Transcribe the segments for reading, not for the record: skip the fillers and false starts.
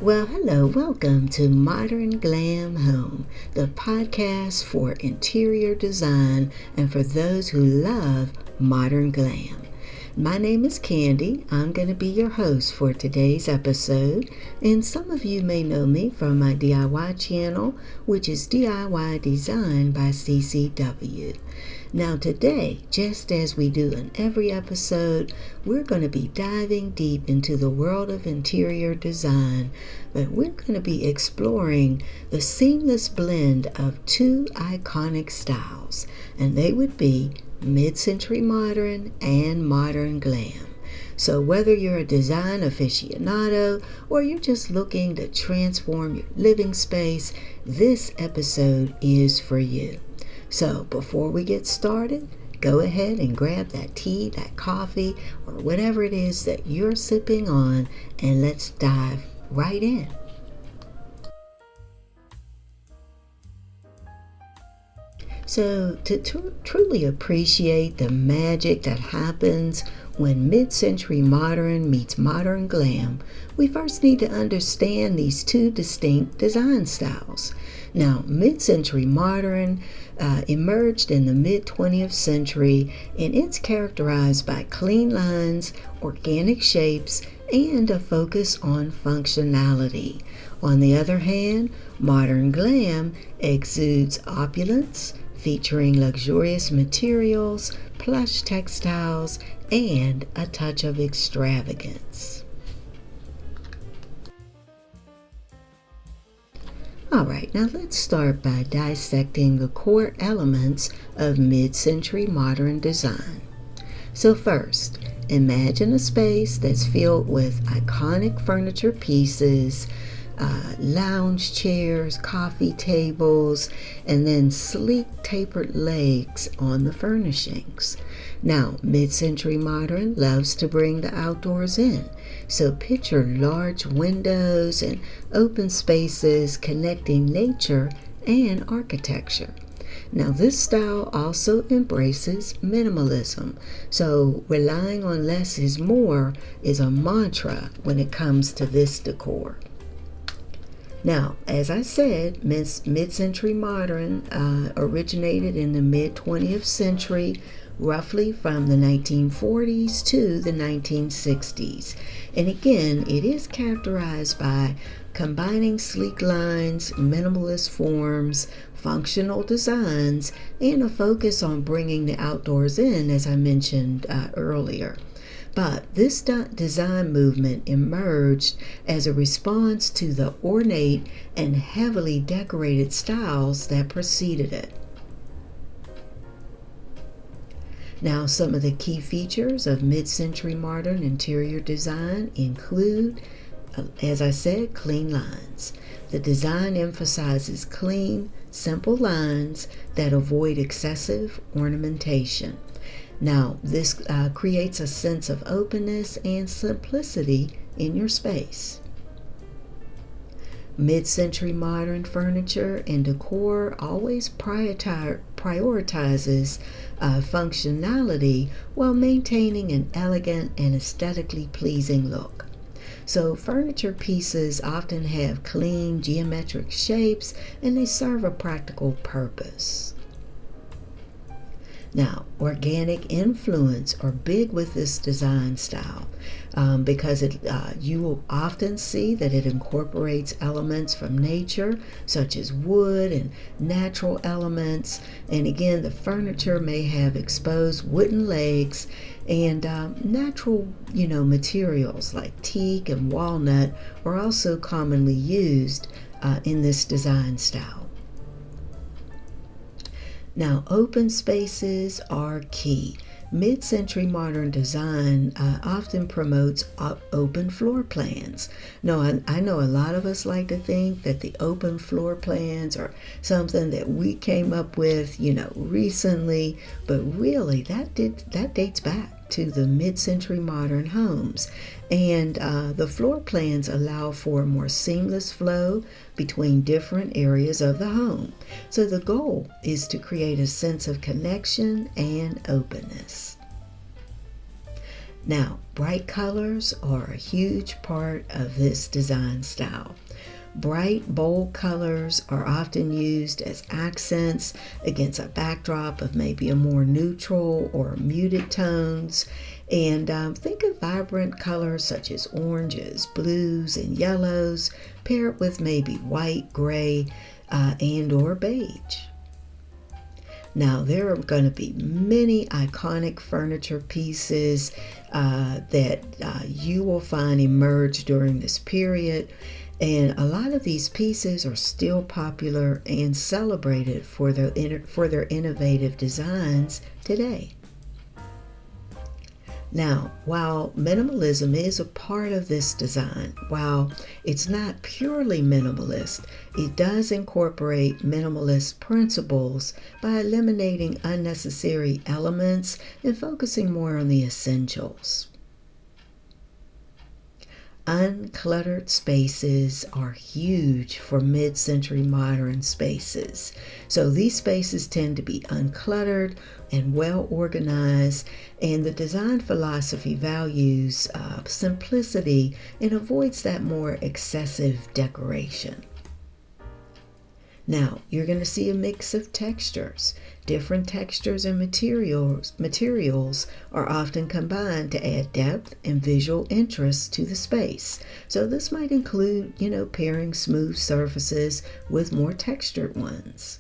Well, hello, welcome to Modern Glam Home, the podcast for interior design and for those who love modern glam. My name is Candy. I'm going to be your host for today's episode, and some of you may know me from my DIY channel, which is DIY Design by CCW. Now today, just as we do in every episode, we're going to be diving deep into the world of interior design, but we're going to be exploring the seamless blend of two iconic styles, and they would be mid-century modern and modern glam. So whether you're a design aficionado or you're just looking to transform your living space, this episode is for you. So before we get started, go ahead and grab that tea, that coffee, or whatever it is that you're sipping on, and let's dive right in. So to truly appreciate the magic that happens when mid-century modern meets modern glam, we first need to understand these two distinct design styles. Now, mid-century modern emerged in the mid-20th century, and it's characterized by clean lines, organic shapes, and a focus on functionality. On the other hand, modern glam exudes opulence, featuring luxurious materials, plush textiles, and a touch of extravagance. Alright, now let's start by dissecting the core elements of mid-century modern design. So first, imagine a space that's filled with iconic furniture pieces, lounge chairs, coffee tables, and then sleek tapered legs on the furnishings. Now, mid-century modern loves to bring the outdoors in, so picture large windows and open spaces connecting nature and architecture. Now, this style also embraces minimalism, so relying on less is more is a mantra when it comes to this decor. Now, as I said, mid-century modern originated in the mid-20th century, roughly from the 1940s to the 1960s. And again, it is characterized by combining sleek lines, minimalist forms, functional designs, and a focus on bringing the outdoors in, as I mentioned earlier. But this design movement emerged as a response to the ornate and heavily decorated styles that preceded it. Now, some of the key features of mid-century modern interior design include, as I said, clean lines. The design emphasizes clean, simple lines that avoid excessive ornamentation. Now, this creates a sense of openness and simplicity in your space. Mid-century modern furniture and decor always prioritizes functionality while maintaining an elegant and aesthetically pleasing look. So furniture pieces often have clean geometric shapes, and they serve a practical purpose. Now, organic influence are big with this design style because you will often see that it incorporates elements from nature, such as wood and natural elements. And again, the furniture may have exposed wooden legs and natural, materials like teak and walnut are also commonly used in this design style. Now, open spaces are key. Mid-century modern design often promotes open floor plans. Now, I know a lot of us like to think that the open floor plans are something that we came up with, recently, but really that dates back to the mid-century modern homes. And the floor plans allow for a more seamless flow between different areas of the home. So the goal is to create a sense of connection and openness. Now, bright colors are a huge part of this design style. Bright, bold colors are often used as accents against a backdrop of maybe a more neutral or muted tones. And think of vibrant colors such as oranges, blues, and yellows, paired with maybe white, gray, and or beige. Now, there are going to be many iconic furniture pieces that you will find emerge during this period. And a lot of these pieces are still popular and celebrated for their innovative designs today. Now, while minimalism is a part of this design, while it's not purely minimalist, it does incorporate minimalist principles by eliminating unnecessary elements and focusing more on the essentials. Uncluttered spaces are huge for mid-century modern spaces. So these spaces tend to be uncluttered and well organized, and the design philosophy values simplicity and avoids that more excessive decoration. Now, you're going to see a mix of textures. Different textures and materials are often combined to add depth and visual interest to the space. So this might include, pairing smooth surfaces with more textured ones.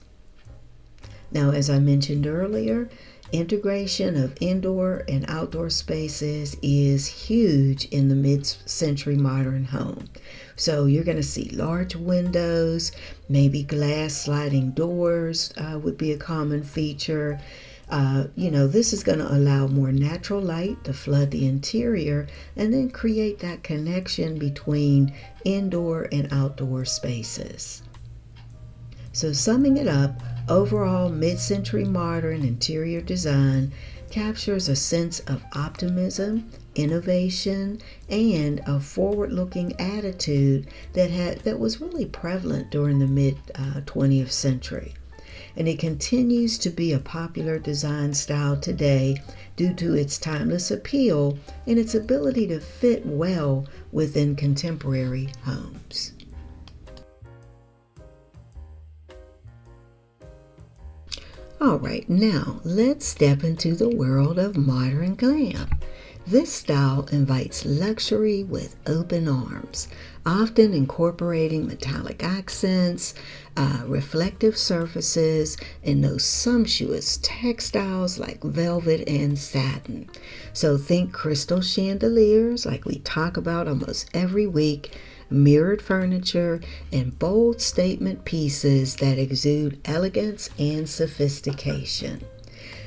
Now, as I mentioned earlier, integration of indoor and outdoor spaces is huge in the mid-century modern home. So you're going to see large windows, maybe glass sliding doors would be a common feature. This is going to allow more natural light to flood the interior and then create that connection between indoor and outdoor spaces. So summing it up, overall mid-century modern interior design captures a sense of optimism, innovation, and a forward-looking attitude that was really prevalent during the mid-20th century. And it continues to be a popular design style today due to its timeless appeal and its ability to fit well within contemporary homes. All right, now let's step into the world of modern glam. This style invites luxury with open arms, often incorporating metallic accents, reflective surfaces, and those sumptuous textiles like velvet and satin. So think crystal chandeliers like we talk about almost every week, mirrored furniture, and bold statement pieces that exude elegance and sophistication.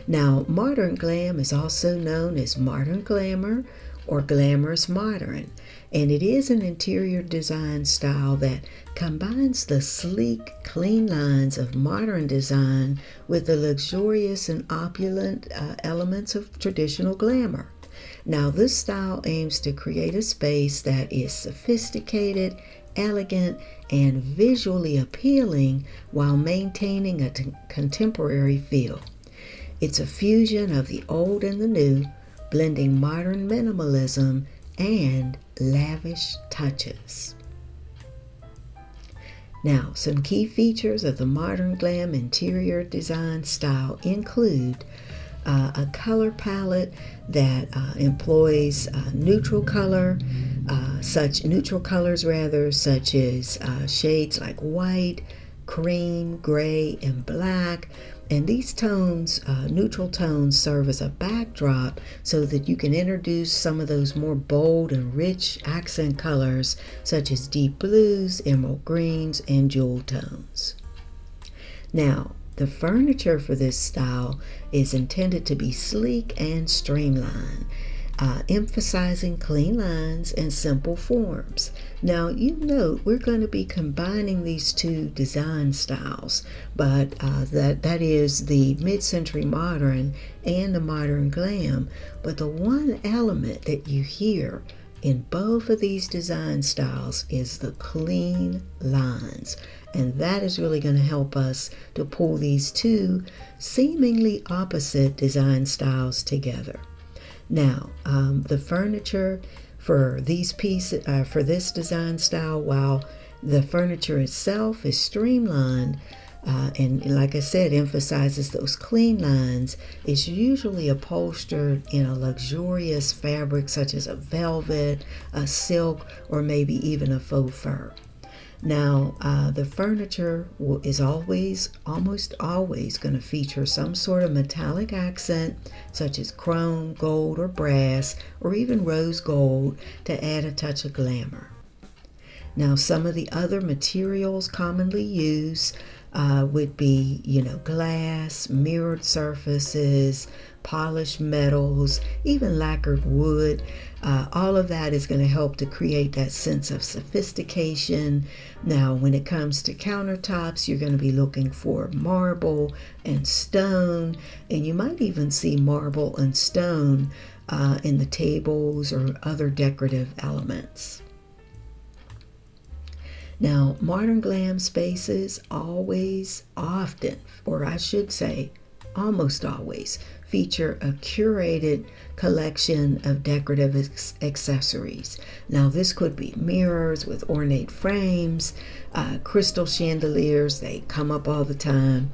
Now, modern glam is also known as modern glamour or glamorous modern, and it is an interior design style that combines the sleek, clean lines of modern design with the luxurious and opulent elements of traditional glamour. Now, this style aims to create a space that is sophisticated, elegant, and visually appealing while maintaining a contemporary feel. It's a fusion of the old and the new, blending modern minimalism and lavish touches. Now, some key features of the modern glam interior design style include a color palette that employs neutral colors such as shades like white, cream, gray, and black. And these tones, neutral tones, serve as a backdrop so that you can introduce some of those more bold and rich accent colors such as deep blues, emerald greens, and jewel tones. Now, the furniture for this style is intended to be sleek and streamlined, emphasizing clean lines and simple forms. Now, you note we're going to be combining these two design styles, but that is the mid-century modern and the modern glam. But the one element that you hear in both of these design styles is the clean lines. And that is really going to help us to pull these two seemingly opposite design styles together. Now, the furniture for these pieces, for this design style, while the furniture itself is streamlined, and like I said, emphasizes those clean lines, it's usually upholstered in a luxurious fabric such as a velvet, a silk, or maybe even a faux fur. Now, the furniture is almost always going to feature some sort of metallic accent, such as chrome, gold, or brass, or even rose gold to add a touch of glamour. Now, some of the other materials commonly used would be, glass, mirrored surfaces, polished metals, even lacquered wood. All of that is going to help to create that sense of sophistication. Now, when it comes to countertops, you're going to be looking for marble and stone, and you might even see marble and stone in the tables or other decorative elements. Now, modern glam spaces often, or I should say almost always, feature a curated collection of decorative accessories. Now, this could be mirrors with ornate frames, crystal chandeliers, they come up all the time,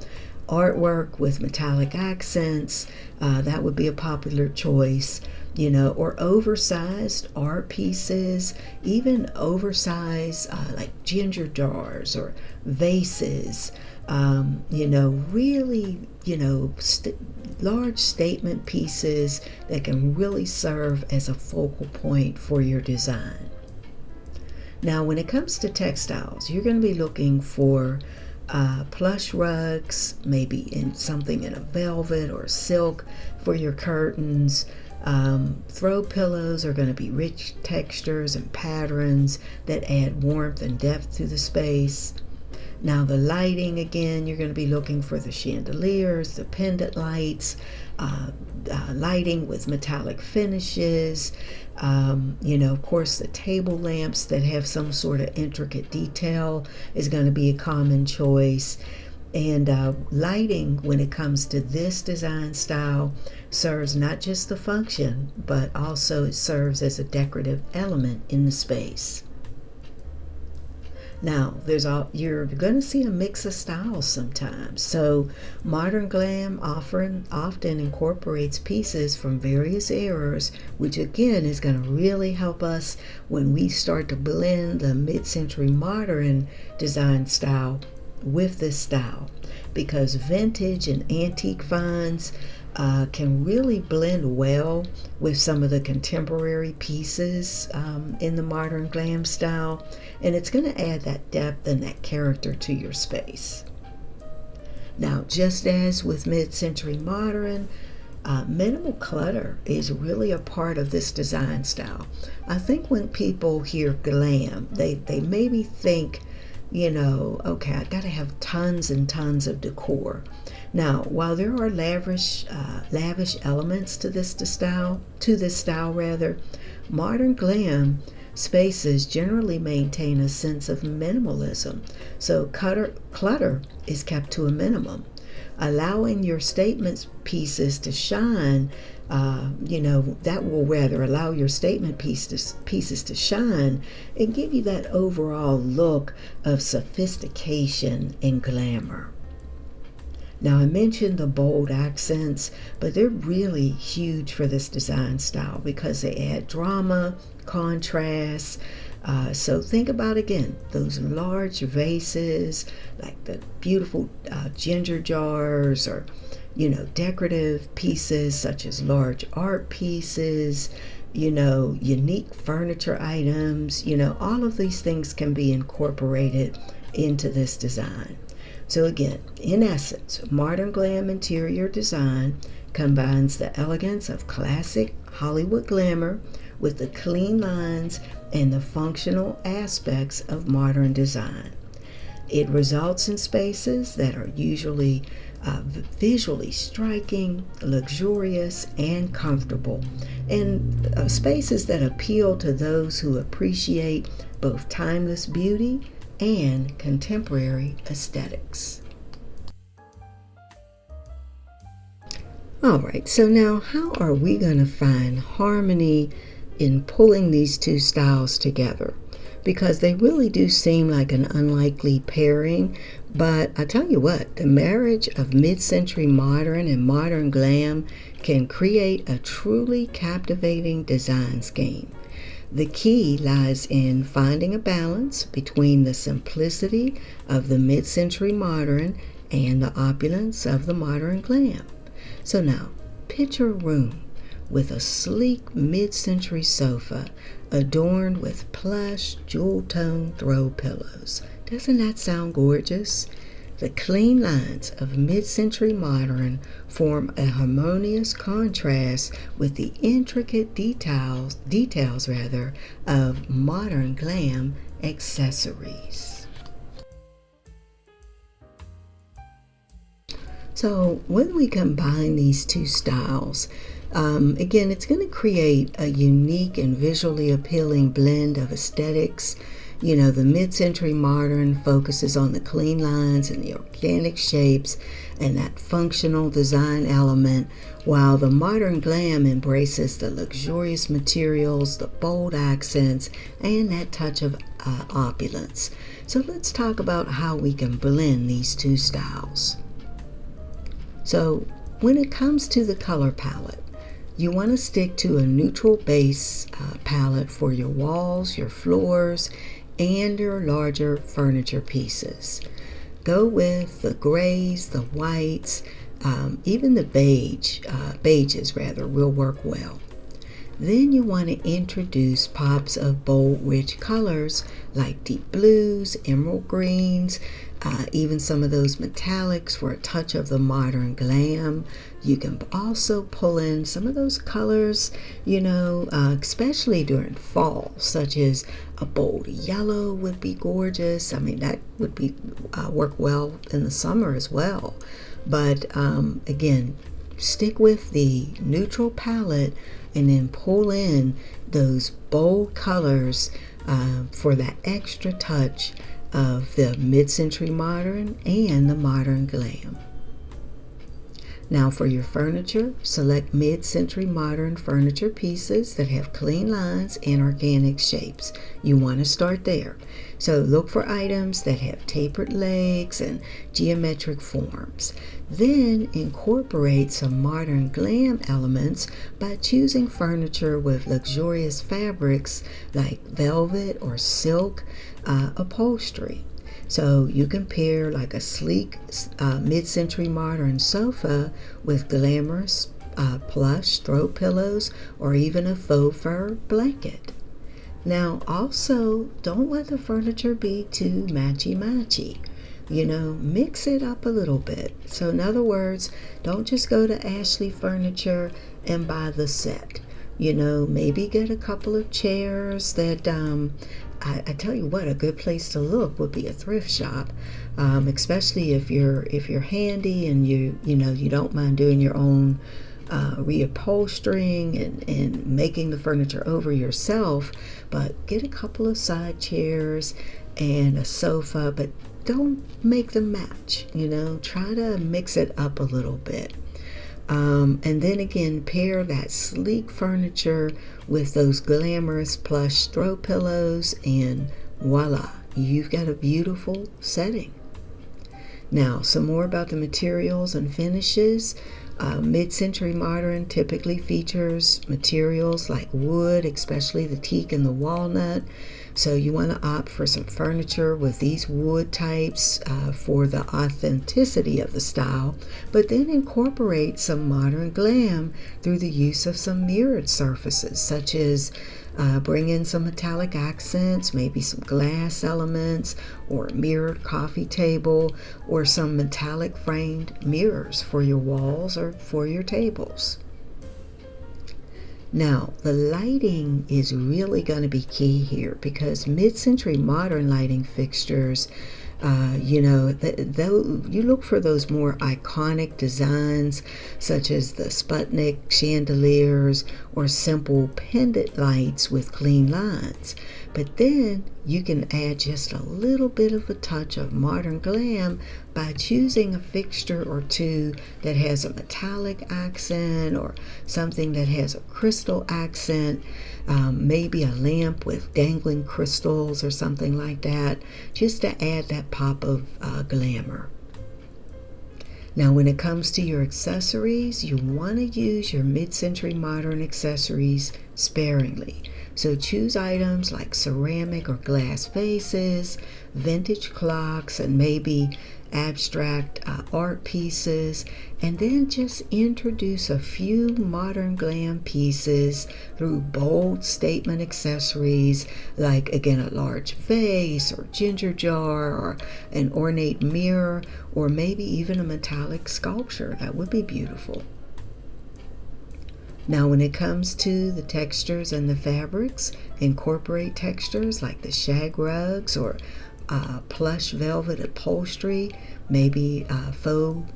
artwork with metallic accents, that would be a popular choice, or oversized art pieces, even oversized like ginger jars or vases, really, large statement pieces that can really serve as a focal point for your design. Now, when it comes to textiles, you're going to be looking for plush rugs, maybe in something in a velvet or silk for your curtains. Throw pillows are going to be rich textures and patterns that add warmth and depth to the space. Now, the lighting, again, you're going to be looking for the chandeliers, the pendant lights, lighting with metallic finishes, of course, the table lamps that have some sort of intricate detail is going to be a common choice. And lighting, when it comes to this design style, serves not just the function, but also it serves as a decorative element in the space. Now, you're going to see a mix of styles sometimes. So, modern glam often incorporates pieces from various eras, which again is going to really help us when we start to blend the mid-century modern design style with this style, because vintage and antique finds can really blend well with some of the contemporary pieces in the modern glam style, and it's going to add that depth and that character to your space. Now, just as with mid-century modern, minimal clutter is really a part of this design style. I think when people hear glam, they maybe think, okay, I gotta have tons and tons of decor. Now, while there are lavish elements to this style, modern glam spaces generally maintain a sense of minimalism. So clutter is kept to a minimum, allowing your statement pieces to shine. That will rather allow your statement pieces to shine and give you that overall look of sophistication and glamour. Now, I mentioned the bold accents, but they're really huge for this design style because they add drama, contrast. So think about, again, those large vases, like the beautiful ginger jars, or decorative pieces such as large art pieces, unique furniture items, all of these things can be incorporated into this design. So again, in essence, modern glam interior design combines the elegance of classic Hollywood glamour with the clean lines and the functional aspects of modern design. It results in spaces that are usually visually striking, luxurious, and comfortable, and spaces that appeal to those who appreciate both timeless beauty and contemporary aesthetics. All right, so now how are we going to find harmony in pulling these two styles together? Because they really do seem like an unlikely pairing, but I tell you what, the marriage of mid-century modern and modern glam can create a truly captivating design scheme. The key lies in finding a balance between the simplicity of the mid-century modern and the opulence of the modern glam. So now, picture a room with a sleek mid-century sofa adorned with plush jewel-toned throw pillows. Doesn't that sound gorgeous? The clean lines of mid-century modern form a harmonious contrast with the intricate details of modern glam accessories. So when we combine these two styles, again, it's going to create a unique and visually appealing blend of aesthetics. You know, the mid-century modern focuses on the clean lines and the organic shapes and that functional design element, while the modern glam embraces the luxurious materials, the bold accents, and that touch of opulence. So let's talk about how we can blend these two styles. So when it comes to the color palette, you want to stick to a neutral base palette for your walls, your floors, and your larger furniture pieces. Go with the grays, the whites, even the beiges will work well. Then you want to introduce pops of bold, rich colors like deep blues, emerald greens, even some of those metallics for a touch of the modern glam. You can also pull in some of those colors, especially during fall, such as a bold yellow would be gorgeous. I mean, that would be work well in the summer as well. But again, stick with the neutral palette and then pull in those bold colors for that extra touch of the mid-century modern and the modern glam. Now for your furniture, select mid-century modern furniture pieces that have clean lines and organic shapes. You want to start there. So look for items that have tapered legs and geometric forms. Then incorporate some modern glam elements by choosing furniture with luxurious fabrics like velvet or silk upholstery. So you can pair like a sleek mid-century modern sofa with glamorous plush throw pillows or even a faux fur blanket. Now also, don't let the furniture be too matchy-matchy. Mix it up a little bit. So in other words, don't just go to Ashley Furniture and buy the set. Maybe get a couple of chairs that I tell you what, a good place to look would be a thrift shop, especially if you're handy and you don't mind doing your own reupholstering and making the furniture over yourself. But get a couple of side chairs and a sofa, but don't make them match. Try to mix it up a little bit. And then again, pair that sleek furniture with those glamorous plush throw pillows, and voila, you've got a beautiful setting. Now, some more about the materials and finishes. Mid-century modern typically features materials like wood, especially the teak and the walnut. So you want to opt for some furniture with these wood types for the authenticity of the style, but then incorporate some modern glam through the use of some mirrored surfaces, such as bring in some metallic accents, maybe some glass elements, or a mirrored coffee table, or some metallic framed mirrors for your walls or for your tables. Now, the lighting is really going to be key here, because mid-century modern lighting fixtures, you look for those more iconic designs, such as the Sputnik chandeliers or simple pendant lights with clean lines. But then you can add just a little bit of a touch of modern glam by choosing a fixture or two that has a metallic accent or something that has a crystal accent, maybe a lamp with dangling crystals or something like that, just to add that pop of glamour. Now, when it comes to your accessories, you want to use your mid-century modern accessories sparingly. So choose items like ceramic or glass vases, vintage clocks, and maybe abstract art pieces, and then just introduce a few modern glam pieces through bold statement accessories like, again, a large vase or ginger jar or an ornate mirror or maybe even a metallic sculpture. That would be beautiful. Now, when it comes to the textures and the fabrics, incorporate textures like the shag rugs or plush velvet upholstery, maybe faux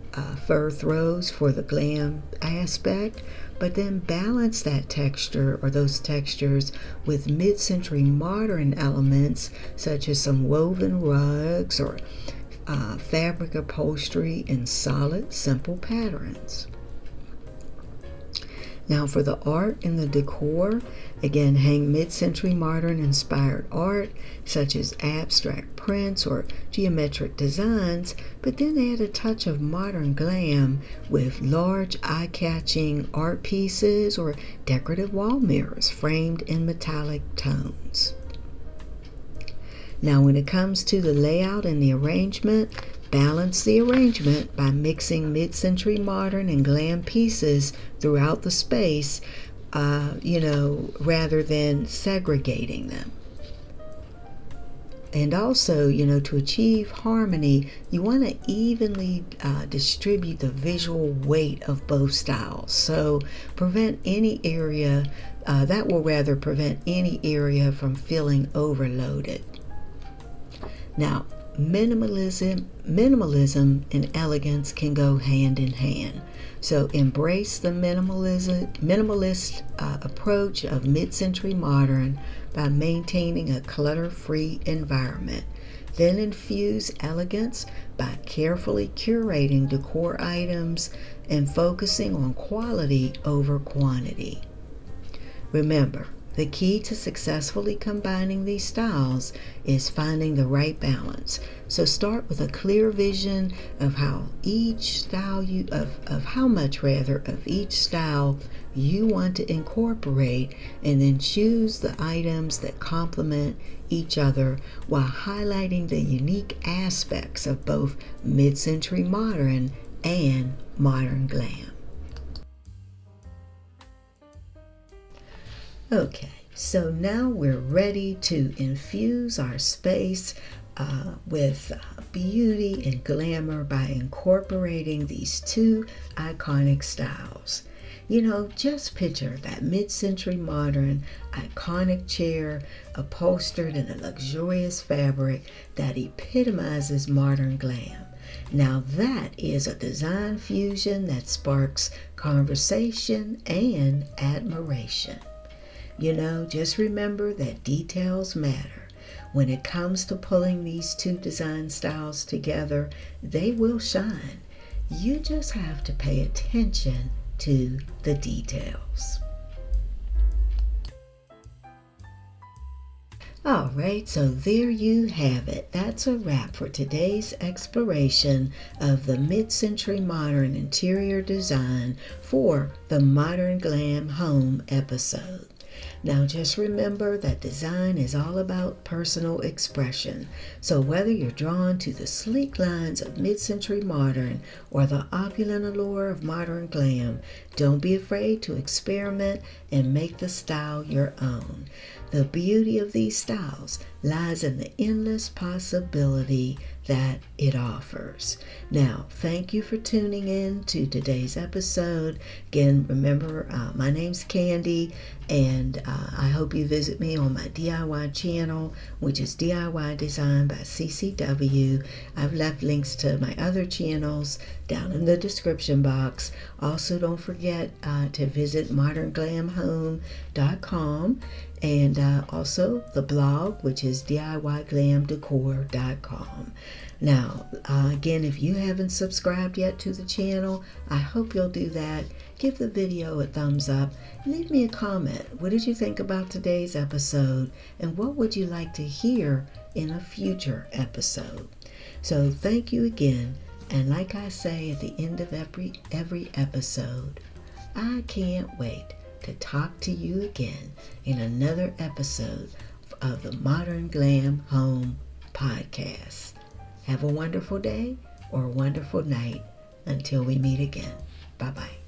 fur throws for the glam aspect, but then balance that texture or those textures with mid-century modern elements such as some woven rugs or fabric upholstery in solid, simple patterns. Now for the art and the decor, again, hang mid-century modern inspired art such as abstract prints or geometric designs, but then add a touch of modern glam with large eye-catching art pieces or decorative wall mirrors framed in metallic tones. Now when it comes to the layout and the arrangement, balance the arrangement by mixing mid-century modern and glam pieces throughout the space, rather than segregating them. And also, to achieve harmony, you want to evenly distribute the visual weight of both styles. So prevent any area from feeling overloaded. Now, minimalism and elegance can go hand in hand. So embrace the minimalist approach of mid-century modern by maintaining a clutter-free environment. Then infuse elegance by carefully curating decor items and focusing on quality over quantity. Remember, the key to successfully combining these styles is finding the right balance. So start with a clear vision of how much of each style you want to incorporate, and then choose the items that complement each other while highlighting the unique aspects of both mid-century modern and modern glam. Okay, so now we're ready to infuse our space with beauty and glamour by incorporating these two iconic styles. Just picture that mid-century modern iconic chair upholstered in a luxurious fabric that epitomizes modern glam. Now that is a design fusion that sparks conversation and admiration. Just remember that details matter. When it comes to pulling these two design styles together, they will shine. You just have to pay attention to the details. All right, so there you have it. That's a wrap for today's exploration of the mid-century modern interior design for the Modern Glam Home episode. Now just remember that design is all about personal expression. So whether you're drawn to the sleek lines of mid-century modern or the opulent allure of modern glam, don't be afraid to experiment and make the style your own. The beauty of these styles lies in the endless possibility that it offers. Now, thank you for tuning in to today's episode. Again, remember, my name's Candy, and I hope you visit me on my DIY channel, which is DIY Design by CCW. I've left links to my other channels down in the description box. Also, don't forget to visit modernglamhome.com and also the blog, which is DIYGlamDecor.com. Now, again, if you haven't subscribed yet to the channel, I hope you'll do that. Give the video a thumbs up. Leave me a comment. What did you think about today's episode? And what would you like to hear in a future episode? So thank you again. And like I say at the end of every episode, I can't wait to talk to you again in another episode of the Modern Glam Home Podcast. Have a wonderful day or a wonderful night until we meet again. Bye-bye.